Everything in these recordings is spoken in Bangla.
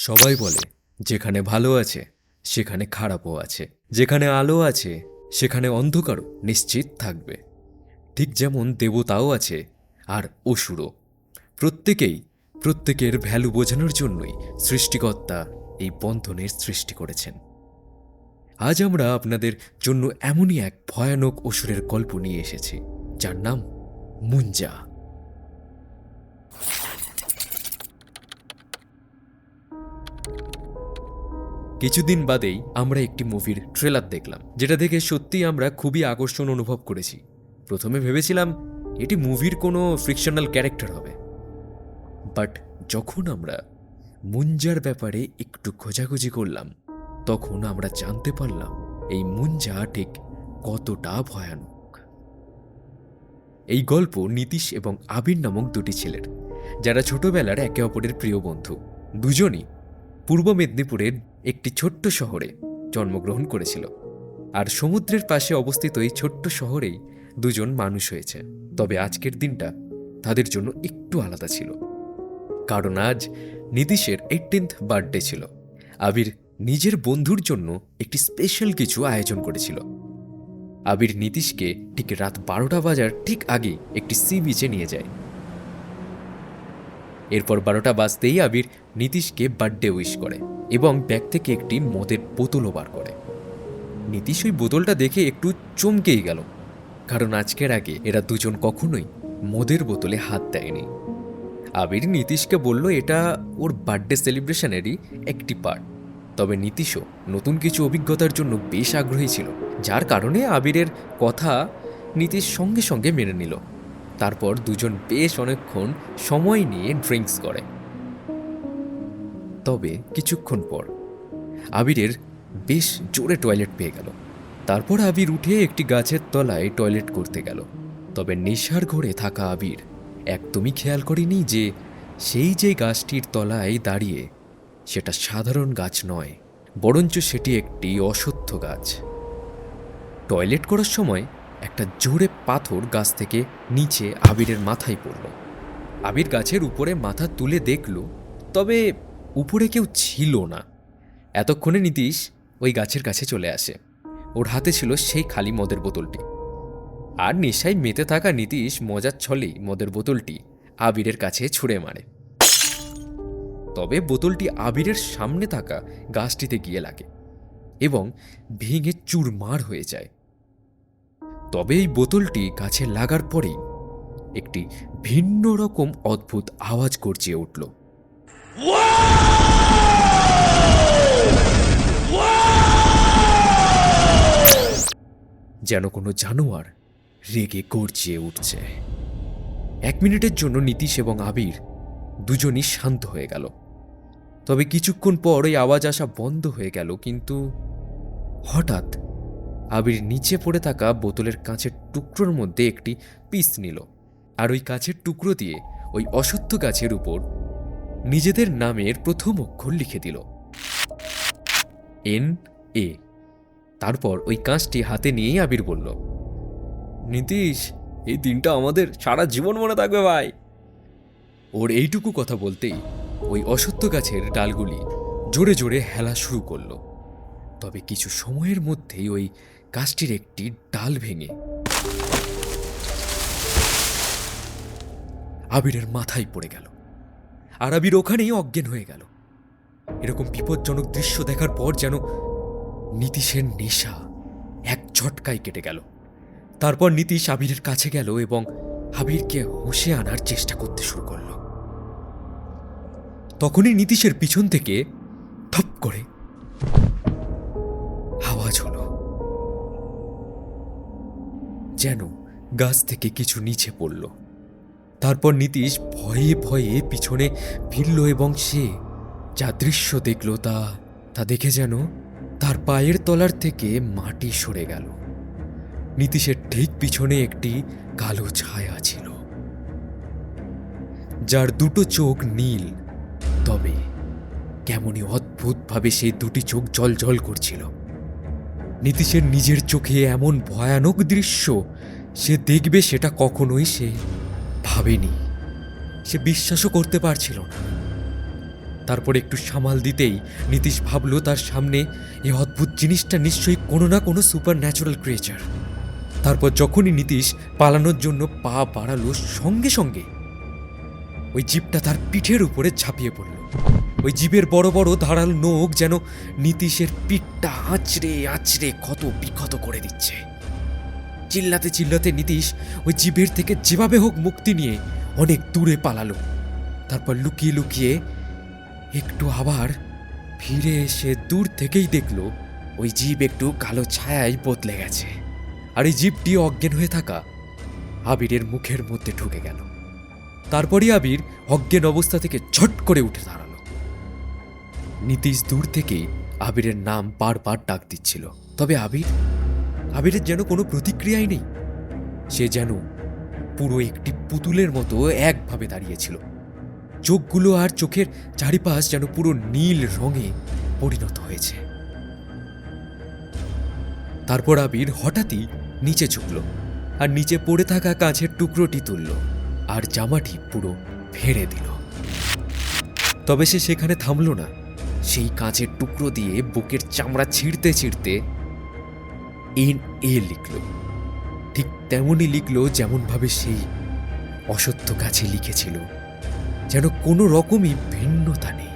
সবাই বলে যেখানে ভালো আছে সেখানে খারাপও আছে, যেখানে আলো আছে সেখানে অন্ধকারও নিশ্চিত থাকবে। ঠিক যেমন দেবতাও আছে আর অসুরও। প্রত্যেকের ভ্যালু বোঝানোর জন্যই সৃষ্টিকর্তা এই বন্ধনের সৃষ্টি করেছেন। আজ আমরা আপনাদের জন্য এমনই এক ভয়ানক অসুরের গল্প নিয়ে এসেছি, যার নাম মুঞ্জা। কিছুদিন বাদেই আমরা একটি মুভির ট্রেলার দেখলাম, যেটা দেখে সত্যিই আমরা খুবই আকর্ষণ অনুভব করেছি। প্রথমে ভেবেছিলাম এটি মুভির কোনো ফ্রিকশনাল ক্যারেক্টার হবে, বাট যখন আমরা মুঞ্জার ব্যাপারে একটু খোঁজাখুঁজি করলাম তখন আমরা জানতে পারলাম এই মুঞ্জা ঠিক কতটা ভয়ানক। এই গল্প নীতিশ এবং আবির নামক দুটি ছেলের, যারা ছোটবেলার একে অপরের প্রিয় বন্ধু। দুজনই পূর্ব মেদিনীপুরের একটি ছোট্ট শহরে জন্মগ্রহণ করেছিল, আর সমুদ্রের পাশে অবস্থিত এই ছোট্ট শহরেই দুজন মানুষ হয়েছে। তবে আজকের দিনটা তাদের জন্য একটু আলাদা ছিল, কারণ আজ নীতিশের 18th বার্থডে ছিল। আবির নিজের বন্ধুর জন্য একটি স্পেশাল কিছু আয়োজন করেছিল। আবির নীতিশকে ঠিক রাত 12টা বাজার ঠিক আগে একটি সি বিচে নিয়ে যায়। এরপর 12টা বাজতেই আবির নীতিশকে বার্থডে উইশ করে এবং ব্যাগ থেকে একটি মদের বোতলও বার করে। নীতিশ ওই বোতলটা দেখে একটু চমকেই গেল, কারণ আজকের আগে এরা দুজন কখনোই মদের বোতলে হাত দেয়নি। আবির নীতিশকে বলল এটা ওর বার্থডে সেলিব্রেশনেরই একটি পার্ট। তবে নীতিশও নতুন কিছু অভিজ্ঞতার জন্য বেশ আগ্রহী ছিল, যার কারণে আবিরের কথা নীতিশ সঙ্গে সঙ্গে মেনে নিল। তারপর দুজন বেশ অনেকক্ষণ সময় নিয়ে ড্রিঙ্কস করে। তবে কিছুক্ষণ পর আবিরের বেশ জোরে টয়লেট পেয়ে গেল। তারপর আবির উঠে একটি গাছের তলায় টয়লেট করতে গেল। তবে নেশার ঘরে থাকা আবির একদমই খেয়াল করেনি যে সেই যে গাছটির তলায় দাঁড়িয়ে সেটা সাধারণ গাছ নয়, বরঞ্চ সেটি একটি অশ্বত্থ গাছ। টয়লেট করার সময় একটা জোরে পাথর গাছ থেকে নিচে আবিরের মাথায় পড়ল। আবির গাছের উপরে মাথা তুলে দেখল, তবে উপরে কেউ ছিল না। এতক্ষণে নীতিশ ওই গাছের কাছে চলে আসে। ওর হাতে ছিল সেই খালি মদের বোতলটি, আর নেশায় মেতে থাকা নীতিশ মজার ছলেই মদের বোতলটি আবিরের কাছে ছুঁড়ে মারে। তবে বোতলটি আবিরের সামনে থাকা গাছটিতে গিয়ে লাগে এবং ভেঙে চুরমার হয়ে যায়। তবে এই বোতলটি গাছে লাগার পরেই একটি ভিন্ন রকম অদ্ভুত আওয়াজ গর্জিয়ে উঠল। যেন কোনো জানোয়ার রেগে গর্জিয়ে উঠছে। 1 মিনিটের জন্য নীতিশ এবং আবির দুজনই শান্ত হয়ে গেল। তবে কিছুক্ষণ পর ওই আওয়াজ আসা বন্ধ হয়ে গেল, কিন্তু হঠাৎ আবির নিচে পড়ে থাকা বোতলের কাঁচের টুকরোর মধ্যে একটি পিস নিল, আর ওই কাঁচের টুকরো দিয়ে ওই অশ্বত্থ গাছের উপর নিজেদের নামের প্রথম অক্ষর লিখে দিল, NA। তারপর ওই কাঁচটি হাতে নিয়েই আবির বলল, নীতিশ, এই দিনটা আমাদের সারা জীবন মনে থাকবে ভাই। ওর এইটুকু কথা বলতেই ওই অশ্বত্থ গাছের ডালগুলি জোরে জোরে হেলা শুরু করল। তবে কিছু সময়ের মধ্যেই ওই গাছটির একটি ডাল ভেঙে আবিরের মাথায় পড়ে গেল, আর আবির ওখানেই অজ্ঞান হয়ে গেল। এরকম বিপজ্জনক দৃশ্য দেখার পর যেন নীতিশের নেশা এক ঝটকায় কেটে গেল। তারপর নীতিশ আবিরের কাছে গেল এবং আবিরকে হুঁশে আনার চেষ্টা করতে শুরু করল। তখনই নীতিশের পিছন থেকে ধপ করে আওয়াজ হলো, যেন গাছ থেকে কিছু নিচে পড়ল। তারপর নীতিশ ভয়ে ভয়ে পিছনে ফিরল এবং সে যা দৃশ্য দেখল তা দেখে যেন তার পায়ের তলার থেকে মাটি সরে গেল। নীতিশের ঠিক পিছনে একটি কালো ছায়া ছিল, যার দুটো চোখ নীল, তবে কেমনই অদ্ভুতভাবে সেই দুটি চোখ জ্বলজ্বল করছিল। নীতিশের নিজের চোখে এমন ভয়ানক দৃশ্য সে দেখবে সেটা কখনোই সে ভাবেনি। সে বিশ্বাসও করতে পারছিল না। তারপর একটু সামাল দিতেই নীতিশ ভাবল তার সামনে এই অদ্ভুত জিনিসটা নিশ্চয়ই কোনো না কোনো সুপার ন্যাচারাল ক্রিয়েচার। তারপর যখনই নীতিশ পালানোর জন্য পা বাড়ালো, সঙ্গে সঙ্গে ওই জিভটা তার পিঠের উপরে ঝাঁপিয়ে পড়ল। ওই জিভের বড় বড় ধারাল নোখ যেন নীতিশের পিঠটা আঁচড়ে আঁচড়ে ক্ষত বিক্ষত করে দিচ্ছে। চিল্লাতে চিল্লাতে নীতিশ ওই জিভের থেকে যেভাবে হোক মুক্তি নিয়ে অনেক দূরে পালালো। তারপর লুকিয়ে লুকিয়ে একটু আবার ফিরে এসে দূর থেকেই দেখল ওই জিভ একটু কালো ছায়ায় বদলে গেছে, আর এই জিভটি অজ্ঞান হয়ে থাকা আবিরের মুখের মধ্যে ঢুকে গেল। তারপরই আবির অজ্ঞান অবস্থা থেকে ঝট করে উঠে দাঁড়ালো। নীতিশ দূর থেকেই আবিরের নাম বারবার ডাক দিচ্ছিল, তবে আবিরের যেন কোনো প্রতিক্রিয়াই নেই। সে যেন পুরো একটি পুতুলের মতো একভাবে দাঁড়িয়েছিল। চোখগুলো আর চোখের চারিপাশ যেন পুরো নীল রঙে পরিণত হয়েছে। তারপর আবির হঠাৎই নিচে ঝুঁকল আর নিচে পড়ে থাকা কাঁচের টুকরোটি তুলল আর জামাটি পুরো ফেড়ে দিল। তবে সে সেখানে থামল না। সেই কাঁচের টুকরো দিয়ে বুকের চামড়া ছিঁড়তে ছিঁড়তে NA লিখল। ঠিক তেমনই লিখল যেমনভাবে সেই অসত্য কাছে লিখেছিল, যেন কোনো রকমই ভিন্নতা নেই।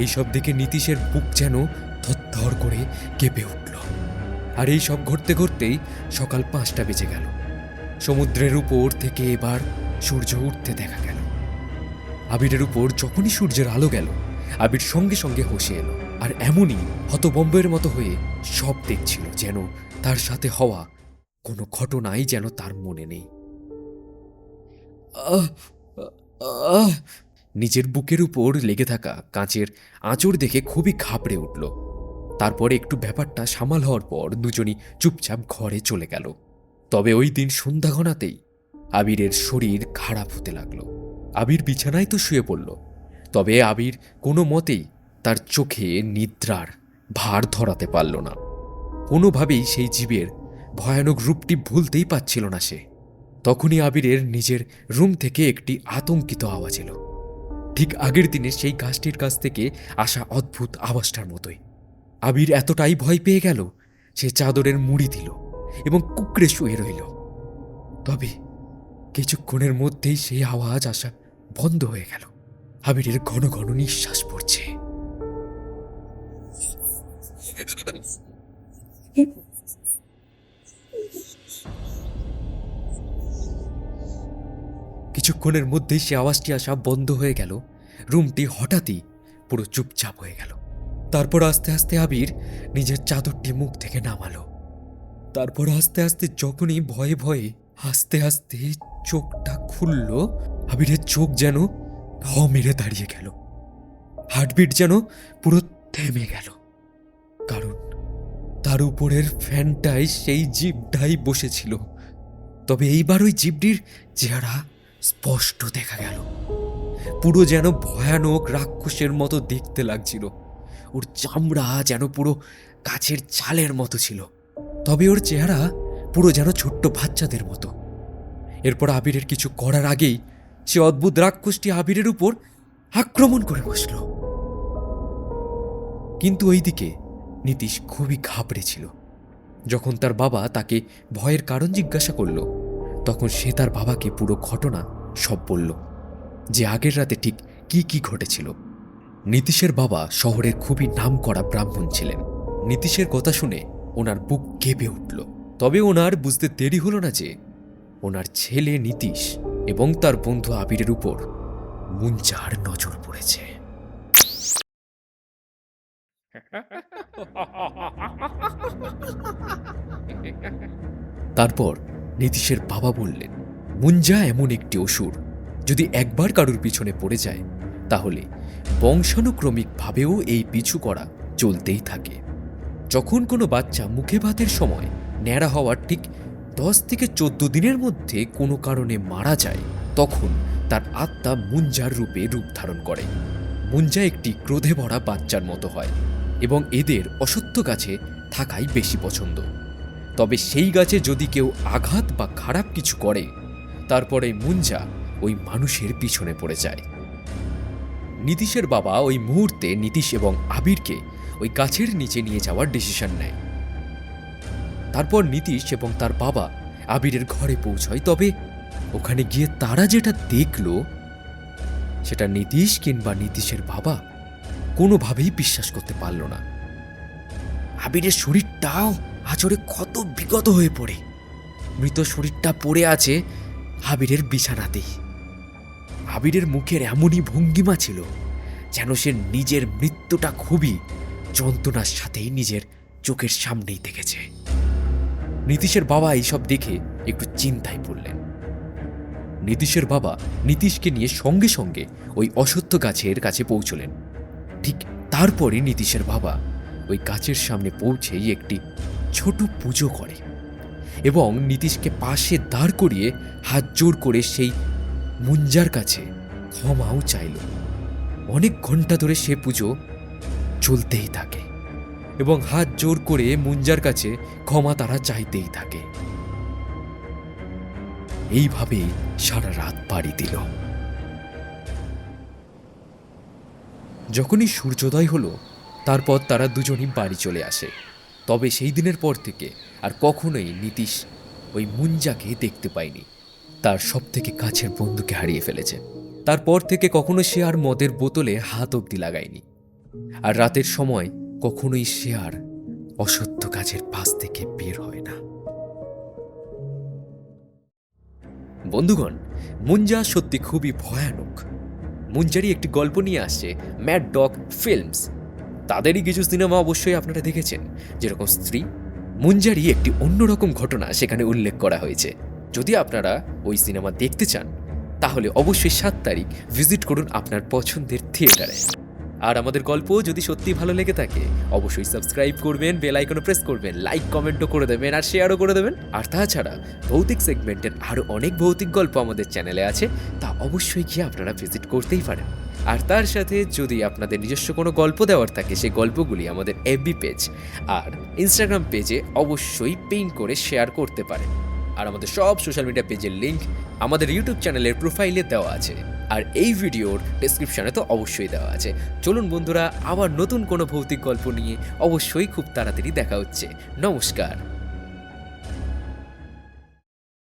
এইসব দেখে নীতিশের বুক যেন থরথর করে কেঁপে উঠল। আর এই সব ঘটতে ঘটতেই সকাল 5টা বেজে গেল। সমুদ্রের উপর থেকে এবার সূর্য উঠতে দেখা গেল। আবিরের উপর যখনই সূর্যের আলো গেল, আবির সঙ্গে সঙ্গে হোশে এলো, আর এমনই হতবম্বের মতো হয়ে সব দেখছিল, যেন তার সাথে হওয়া কোনো ঘটনাই যেন তার মনে নেই। নিজের বুকের উপর লেগে থাকা কাঁচের আঁচড় দেখে খুবই ঘাবড়ে উঠল। তারপরে একটু ব্যাপারটা সামাল হওয়ার পর দুজনই চুপচাপ ঘরে চলে গেল। তবে ওই দিন সন্ধ্যা ঘনাতেই আবিরের শরীর খারাপ হতে লাগলো। আবির বিছানায় তো শুয়ে পড়ল, তবে আবির কোনো মতেই তার চোখে নিদ্রার ভার ধরাতে পারল না। কোনোভাবেই সেই জীবের ভয়ানক রূপটি ভুলতেই পারছিল না সে। তখনই আবিরের নিজের রুম থেকে একটি আতঙ্কিত আওয়াজ এলো, ঠিক আগের দিনের সেই গাছটির কাছ থেকে আসা অদ্ভুত আওয়াজটার মতোই। আবির এতটাই ভয় পেয়ে গেল, সে চাদরের মুড়ি দিল এবং কুঁকড়ে শুয়ে রইল। তবে কিছুক্ষণের মধ্যেই সেই আওয়াজ আসা বন্ধ হয়ে গেল। আবিরের ঘন ঘন নিঃশ্বাস পড়ছে। কিছুক্ষণের মধ্যেই সে আওয়াজটি আসা বন্ধ হয়ে গেল। রুমটি হঠাৎই পুরো চুপচাপ হয়ে গেল। তারপর আস্তে আস্তে আবির নিজের চাদরটি মুখ থেকে নামালো। তারপর আস্তে আস্তে যখনই ভয়ে ভয়ে আস্তে আস্তে চোখটা খুলল, আবিরের চোখ যেন ঢ মেরে দাঁড়িয়ে গেল। হার্টবিট যেন পুরো থেমে গেল, কারণ তার উপরের ফ্যানটায় সেই জিভটাই বসেছিল। তবে এইবার ওই জিভটির চেহারা স্পষ্ট দেখা গেল। পুরো যেন ভয়ানক রাক্ষসের মতো দেখতে লাগছিল। ওর চামড়া যেন পুরো কাছের চালের মতো ছিল, তবে ওর চেহারা পুরো যেন ছোট্ট বাচ্চাদের মতো। এরপর আবিরের কিছু করার আগেই সে অদ্ভুত রাক্ষসটি আবিরের উপর আক্রমণ করে বসল। কিন্তু ওইদিকে নীতিশ খুবই ঘাবড়েছিল। যখন তার বাবা তাকে ভয়ের কারণ জিজ্ঞাসা করল, তখন সে তার বাবাকে পুরো ঘটনা সব বলল, যে আগের রাতে ঠিক কি কি ঘটেছিল। নীতিশের বাবা শহরের খুবই নামকরা ব্রাহ্মণ ছিলেন। নীতিশের কথা শুনে ওনার বুক কেঁপে উঠল। তবে ওনার বুঝতে দেরি হলো না যে ওনার ছেলে নীতিশ এবং তার বন্ধু আবিরের উপর মুঞ্জার নজর পড়েছে। তারপর নীতিশের বাবা বললেন, মুঞ্জা এমন একটি অসুর, যদি একবার কারুর পিছনে পড়ে যায় তাহলে বংশানুক্রমিকভাবেও এই পিছু করা চলতেই থাকে। যখন কোনো বাচ্চা মুখে ভাতের সময় ন্যাড়া হওয়ার ঠিক 10 থেকে 14 দিনের মধ্যে কোনো কারণে মারা যায়, তখন তার আত্মা মুঞ্জার রূপে রূপ ধারণ করে। মুঞ্জা একটি ক্রোধে ভরা বাচ্চার মতো হয় এবং এদের অসত্য গাছে থাকাই বেশি পছন্দ। তবে সেই গাছে যদি কেউ আঘাত বা খারাপ কিছু করে, তারপরে মুঞ্জা ওই মানুষের পিছনে পড়ে যায়। নীতিশের বাবা ওই মুহূর্তে নীতিশ এবং আবিরকে ওই গাছের নিচে নিয়ে যাওয়ার ডিসিশন নেয়। তারপর নীতিশ এবং তার বাবা আবিরের ঘরে পৌঁছয়। তবে ওখানে গিয়ে তারা যেটা দেখলো সেটা নীতিশ কিংবা নীতিশের বাবা কোনোভাবেই বিশ্বাস করতে পারল না। আবিরের শরীরটাও আচরে ক্ষত বিগত হয়ে পড়ে, মৃত শরীরটা পড়ে আছে আবিরের বিছানাতেই। আবিরের মুখের এমনই ভঙ্গিমা ছিল যেন সে নিজের মৃত্যুটা খুবই যন্ত্রণার সাথেই নিজের চোখের সামনেই দেখেছে। নীতিশের বাবা এইসব দেখে একটু চিন্তায় পড়লেন। নীতিশের বাবা নীতিশকে নিয়ে সঙ্গে সঙ্গে ওই অশ্বত্থ গাছের কাছে পৌঁছলেন। ঠিক তারপরে নীতিশের বাবা ওই গাছের সামনে পৌঁছেই একটি ছোট পুজো করে এবং নীতিশকে পাশে দাঁড় করিয়ে হাত জোর করে সেই মুঞ্জার কাছে ক্ষমাও চাইল। অনেক ঘন্টা ধরে সে পুজো চলতেই থাকে এবং হাত জোর করে মুঞ্জার কাছে ক্ষমা তারা চাইতেই থাকে। এইভাবেই সারা রাত পাড়ি দিল। যখনই সূর্যোদয় হলো তারপর তারা দুজনই বাড়ি চলে আসে। তবে সেই দিনের পর থেকে আর কখনোই নীতিশ ওই মুঞ্জাকে দেখতে পায়নি। তার সব থেকে কাছের বন্ধুকে হারিয়ে ফেলেছে। তারপর থেকে কখনো সে আর মদের বোতলে হাত অব্দি লাগায়নি। আর রাতের সময় কখনোই সে আর অসত্য কাজের পাশ থেকে বের হয় না। বন্ধুগণ, মুঞ্জা সত্যি খুবই ভয়ানক। মুঞ্জারই একটি গল্প নিয়ে আসছে ম্যাড ডগ ফিল্মস। তাদেরই কিছু সিনেমা অবশ্যই আপনারা দেখেছেন, যেরকম স্ত্রী। মুঞ্জারই একটি অন্যরকম ঘটনা সেখানে উল্লেখ করা হয়েছে। যদি আপনারা ওই সিনেমা দেখতে চান তাহলে অবশ্যই 7 তারিখ ভিজিট করুন আপনার পছন্দের থিয়েটারে। আর আমাদের গল্প যদি সত্যি ভালো লেগে থাকে অবশ্যই সাবস্ক্রাইব করবেন, বেল আইকনে প্রেস করবেন, লাইক কমেন্টও করে দেবেন আর শেয়ারও করে দেবেন। আর তাছাড়া ভৌতিক সেগমেন্টের আরও অনেক ভৌতিক গল্প আমাদের চ্যানেলে আছে, তা অবশ্যই গিয়ে আপনারা ভিজিট করতেই পারেন। আর তার সাথে যদি আপনাদের নিজস্ব কোনো গল্প দেওয়ার থাকে সেই গল্পগুলি আমাদের এফবি পেজ আর ইনস্টাগ্রাম পেজে অবশ্যই পিন করে শেয়ার করতে পারেন। আর আমাদের সব সোশ্যাল মিডিয়া পেজের লিঙ্ক আমাদের ইউটিউব চ্যানেলের প্রোফাইলে দেওয়া আছে, আর এই ভিডিওর ডেসক্রিপশনে তো অবশ্যই দেওয়া আছে। চলুন বন্ধুরা, আবার নতুন কোনো ভৌতিক গল্প নিয়ে অবশ্যই খুব তাড়াতাড়ি দেখা হচ্ছে। নমস্কার।